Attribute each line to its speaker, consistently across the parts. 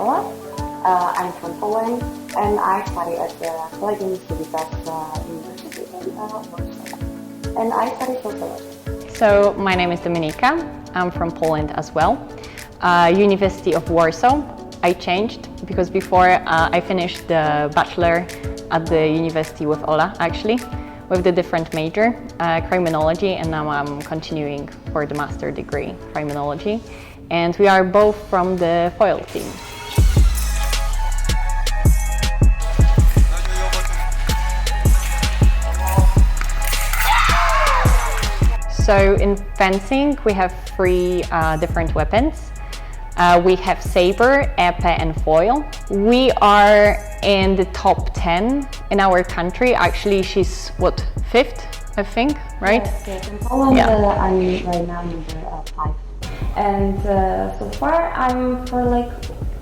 Speaker 1: Ola. I'm from Poland, and I study at the University in Warsaw. And I study sociology.
Speaker 2: So my name is Dominika. I'm from Poland as well. University of Warsaw. I changed because before I finished the bachelor at the university with Ola, actually, with the different major, criminology, and now I'm continuing for the master degree, criminology. And we are both from the foil team. So in fencing, we have three different weapons. We have saber, épée, and foil. We are in the top 10 in our country. Actually, she's what, 5th, I think, right?
Speaker 1: Yes. In Poland, I'm right now number 5. And so far, I'm for like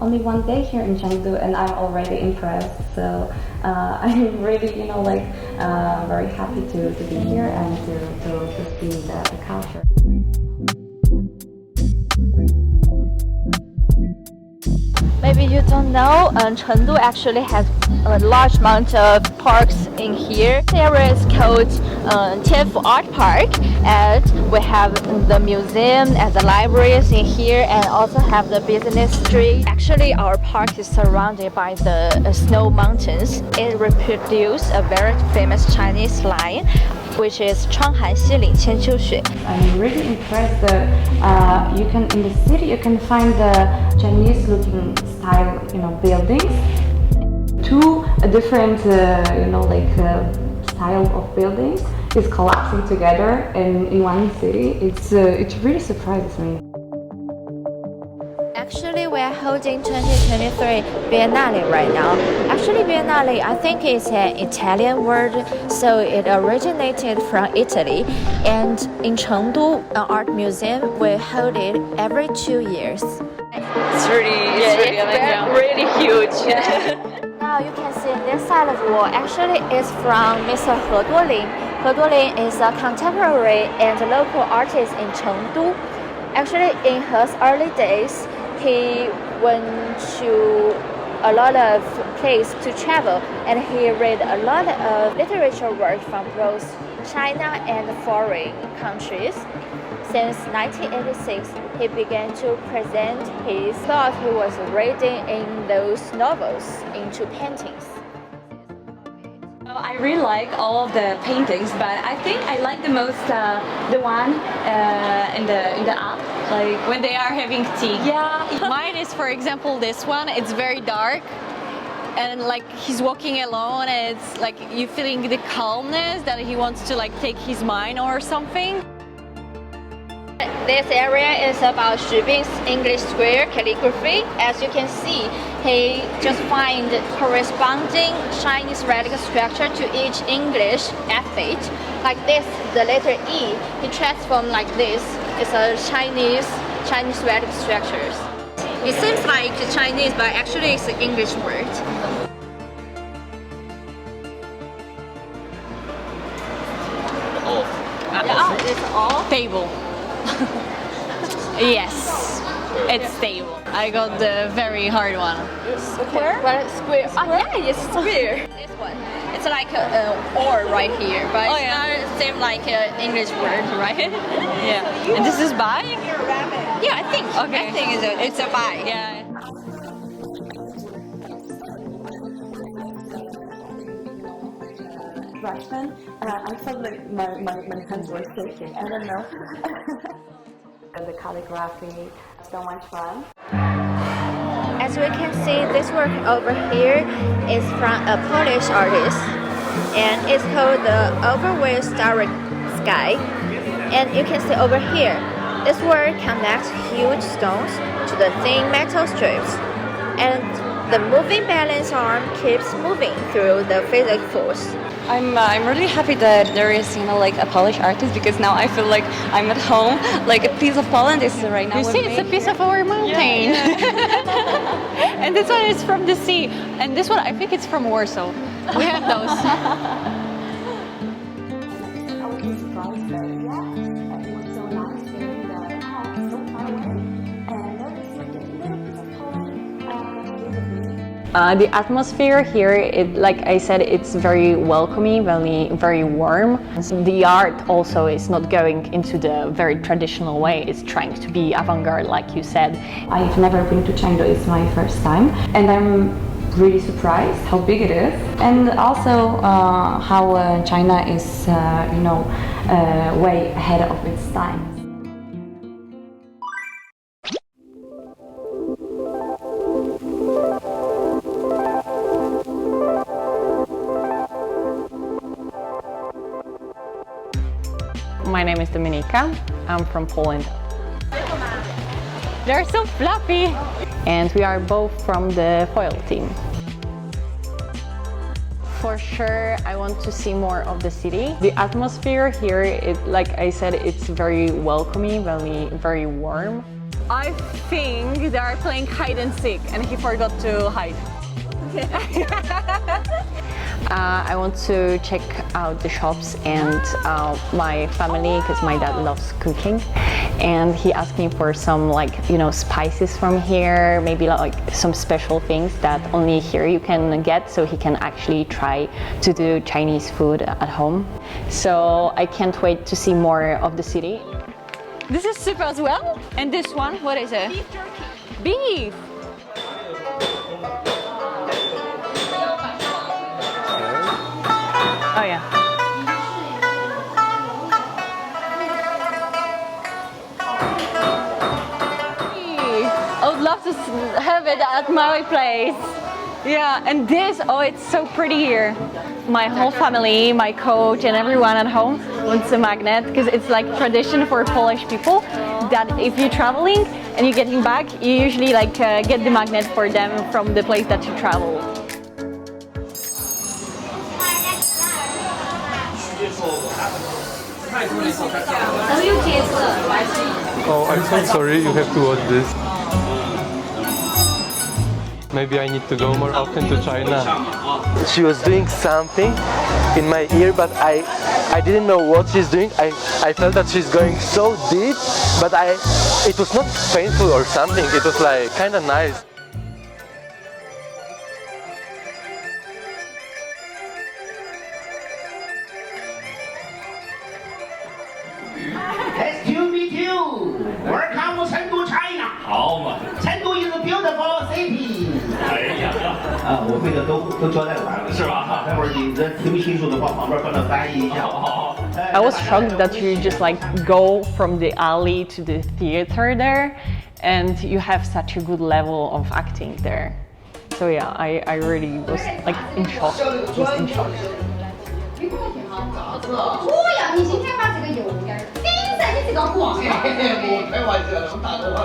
Speaker 1: only one day here in Chengdu, and I'm already impressed. So I'm really, very happy to be here and to see the culture.
Speaker 3: Maybe you don't know, Chengdu actually has a large amount of parks in here. The area is called Tianfu Art Park, and we have the museum and the libraries in here, and also have the business street. Actually, our park is surrounded by the snow mountains. It reproduces a very famous Chinese line, which is 窗含西岭千秋雪.
Speaker 1: I'm really impressed that in the city you can find the Chinese-looking style, buildings. Two different, style of buildings is collapsing together in one city. It really surprises me.
Speaker 3: Actually, we are holding 2023 Biennale right now. Actually, Biennale, I think it's an Italian word, so it originated from Italy. And in Chengdu, an art museum, we hold it every 2 years.
Speaker 2: It's really huge.
Speaker 3: Now you can see this side of the wall actually is from Mr. He Duolin. He Duolin is a contemporary and local artist in Chengdu. Actually, in his early days, he went to a lot of places to travel, and he read a lot of literature work from both China and foreign countries. Since 1986, he began to present his thought he was reading in those novels into paintings.
Speaker 4: I really like all of the paintings, but I think I like the most the one in the app, like when they are having tea.
Speaker 2: Yeah, mine is, for example, this one. It's very dark, and like he's walking alone, and it's like you feeling the calmness that he wants to take his mind or something.
Speaker 3: This area is about Xu Bing's English square calligraphy. As you can see, he just find corresponding Chinese radical structure to each English alphabet. Like this, the letter E, he transformed like this. It's a Chinese radical structures. It seems like Chinese, but actually it's an English word.
Speaker 2: Yeah,
Speaker 3: it's all
Speaker 2: stable. Yes, it's stable. I got the very hard one.
Speaker 3: Square? Square. Yeah, it's square. This one. It's like or right here, but it's not the same like English word, right?
Speaker 2: Yeah. And this is by?
Speaker 3: Yeah, I think.
Speaker 2: Okay.
Speaker 3: I think it's a by.
Speaker 2: Yeah.
Speaker 1: Russian. I felt like my hands were shaking. I don't know. And the calligraphy, so much fun.
Speaker 3: As we can see, this work over here is from a Polish artist, and it's called the Overweight Starry Sky. And you can see over here, this work connects huge stones to the thin metal strips, and the moving balance arm keeps moving through the physics force.
Speaker 4: I'm really happy that there is a Polish artist, because now I feel like I'm at home. Like a piece of Poland is right now.
Speaker 2: You see, it's a piece of our mountain. Yeah. And this one is from the sea, and this one I think it's from Warsaw. We have those. The atmosphere here, like I said, it's very welcoming, very warm. The art also is not going into the very traditional way. It's trying to be avant-garde, like you said.
Speaker 1: I've never been to Chengdu, it's my first time, and I'm really surprised how big it is, and also how China is, way ahead of its time.
Speaker 2: My name is Dominika. I'm from Poland. They're so fluffy! And we are both from the foil team. For sure, I want to see more of the city. The atmosphere here, like I said, it's very welcoming, very warm. I think they are playing hide and seek and he forgot to hide. I want to check out the shops and my family, because my dad loves cooking, and he asked me for some spices from here, maybe like some special things that only here you can get, so he can actually try to do Chinese food at home. So I can't wait to see more of the city. This is soup as well, and this one, what is it? Beef jerky. Beef. Oh yeah. I would love to have it at my place. Yeah, and this, oh, it's so pretty here. My whole family, my coach and everyone at home wants a magnet, because it's like tradition for Polish people that if you're traveling and you're getting back, you usually get the magnet for them from the place that you travel.
Speaker 5: Oh, I'm so sorry, you have to watch this. Maybe I need to go more often to China.
Speaker 6: She was doing something in my ear, but I didn't know what she's doing. I felt that she's going so deep, but it was not painful or something. It was like kind of nice.
Speaker 7: Nice to meet you. Welcome to Chengdu, China. 好嘛。Chengdu is a beautiful city. 哎呀，我会的都交代完了，是吧？待会儿你这听不清楚的话，旁边帮他翻译一下。好。
Speaker 2: I was shocked that you just go from the alley to the theater there, and you have such a good level of acting there. So yeah, I really was in shock, just in shock.
Speaker 8: 呀，你今天把这个油点儿，现在你这个光啊！
Speaker 7: 我开玩笑，我打个话。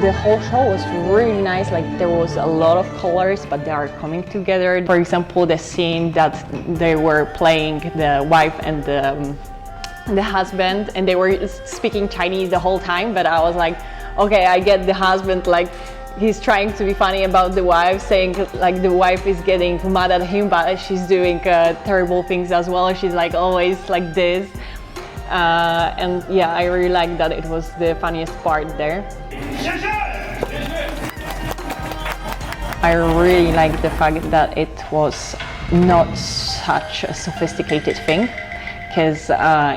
Speaker 2: The whole show was really nice. There was a lot of colors, but they are coming together. For example, the scene that they were playing the wife and the husband, and they were speaking Chinese the whole time. But I was like, okay, I get the husband he's trying to be funny about the wife, saying the wife is getting mad at him, but she's doing terrible things as well. She's always like this. And yeah, I really like that. It was the funniest part there. I really like the fact that it was not such a sophisticated thing, because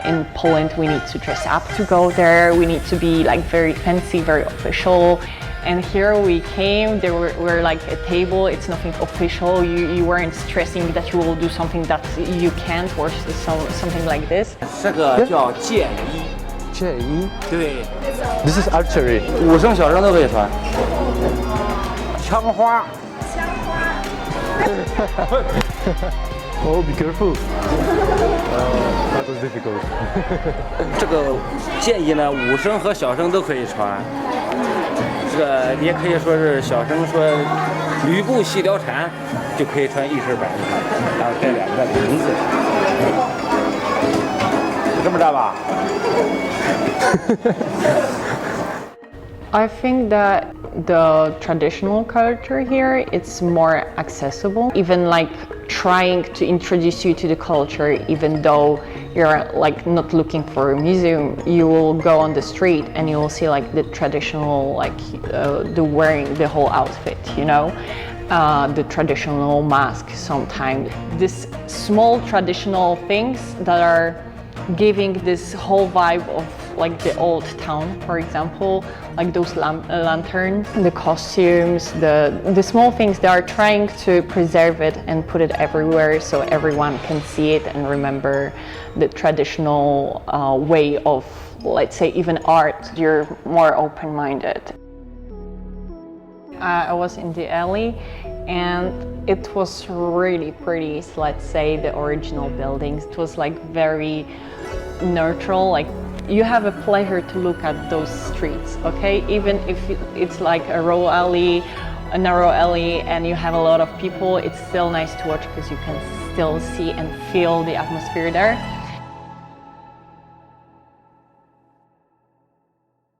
Speaker 2: in Poland we need to dress up to go there, we need to be very fancy, very official. And here we came, there were a table, it's nothing official, you weren't stressing that you will do something that you can't, or something like this.
Speaker 9: 这个叫剑衣。
Speaker 6: 剑衣？
Speaker 9: 对。
Speaker 6: This is archery.
Speaker 9: 武生小生都可以穿。枪花。
Speaker 8: 枪花。
Speaker 6: Oh, be careful. That was difficult.
Speaker 9: 这个剑衣呢，武生和小生都可以穿。这个你也可以说是小生说吕布戏貂蝉，就可以穿一身白的，然后带两个名字，是这么着吧？
Speaker 2: I think that the traditional culture here, it's more accessible, even trying to introduce you to the culture, even though you're like not looking for a museum, you will go on the street and you will see like the traditional, like the wearing the whole outfit, you know, the traditional mask sometimes. These small traditional things that are giving this whole vibe of like the old town, for example, like those lanterns, the costumes, the small things. They are trying to preserve it and put it everywhere so everyone can see it and remember the traditional way of, let's say, even art. You're more open-minded. I was in the alley and it was really pretty. So let's say the original buildings, it was like very neutral, like you have a pleasure to look at those streets, okay? Even if it's like a narrow alley and you have a lot of people, it's still nice to watch because you can still see and feel the atmosphere there.